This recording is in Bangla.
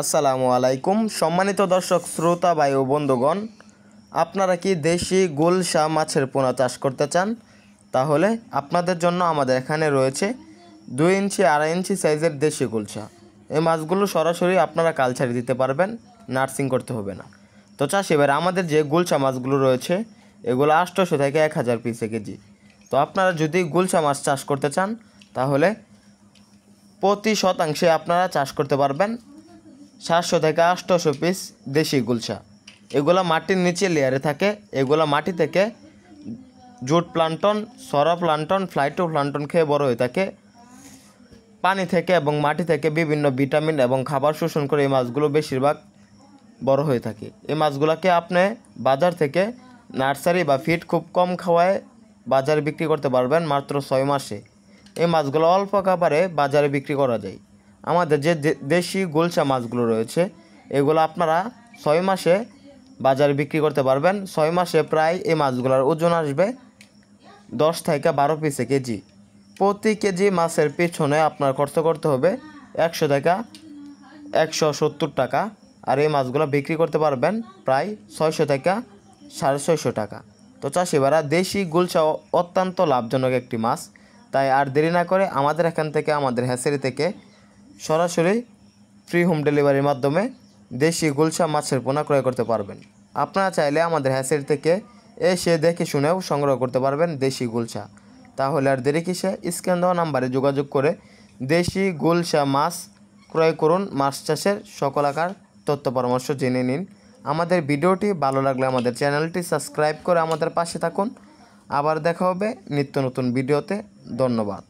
আসসালামু আলাইকুম সম্মানিত দর্শক শ্রোতা ভাই ও বন্ধুগণ, আপনারা কি দেশি গুলশা মাছের পোনা চাষ করতে চান? তাহলে আপনাদের জন্য আমাদের এখানে রয়েছে 2 ইঞ্চি 2.5 ইঞ্চি সাইজের দেশি গুলশা। এই মাছগুলো সরাসরি আপনারা কালচারে দিতে পারবেন, নার্সিং করতে হবে না। তো চাষি ভাইরা, আমাদের যে গুলশা মাছগুলো রয়েছে এগুলো 800 থেকে 1000 পিসে কেজি। তো আপনারা যদি গুলশা মাছ চাষ করতে চান তাহলে প্রতি শতাংশে আপনারা চাষ করতে পারবেন 700 থেকে 800 পিস দেশি গুলশা। এগুলো মাটির নিচে লেয়ারে থাকে। এগুলো মাটি থেকে জুট প্লান্টন, সরা প্লান্টন, ফ্লাইটো প্লান্টন খেয়ে বড় হয়ে থাকে। পানি থেকে এবং মাটি থেকে বিভিন্ন ভিটামিন এবং খাবার শোষণ করে এই মাছগুলো বেশিরভাগ বড় হয়ে থাকে। এই মাছগুলোকে আপনি বাজার থেকে নার্সারি বা ফিড খুব কম খাওয়ায় বাজারে বিক্রি করতে পারবেন মাত্র 6 মাসে। এই মাছগুলো অল্প খাবারে বাজারে বিক্রি করা যায়। আমাদের যে দেশি গুলশা মাছগুলো রয়েছে এগুলো আপনারা 6 মাসে বাজারে বিক্রি করতে পারবেন। 6 মাসে প্রায় এই মাছগুলোর ওজন আসবে 10 থেকে 12 পিসে কেজি। প্রতি কেজি মাছের পিছনে আপনার খরচ করতে হবে 100 থেকে 170 টাকা। আর এই মাছগুলো বিক্রি করতে পারবেন প্রায় 600 থেকে 650 টাকা। তো চাষিভাইরা, দেশি গুলশা অত্যন্ত লাভজনক একটি মাছ। তাই আর দেরি না করে আমাদের এখান থেকে, আমাদের হ্যাচারি থেকে সরাসরি ফ্রি হোম ডেলিভারির মাধ্যমে দেশি গুলশা মাছের পোনা ক্রয় করতে পারবেন। আপনারা চাইলে আমাদের হ্যাচারি থেকে এসে দেখে শুনেও সংগ্রহ করতে পারবেন দেশি গুলশা। তাহলে আর দেরি কিসে, স্ক্রিন দেওয়া নাম্বারে যোগাযোগ করে দেশি গুলশা মাছ ক্রয় করুন। মাছ চাষের সকল আকার তথ্য পরামর্শ জেনে নিন। আমাদের ভিডিওটি ভালো লাগলে আমাদের চ্যানেলটি সাবস্ক্রাইব করে আমাদের পাশে থাকুন। আবার দেখা হবে নিত্য নতুন ভিডিওতে। ধন্যবাদ।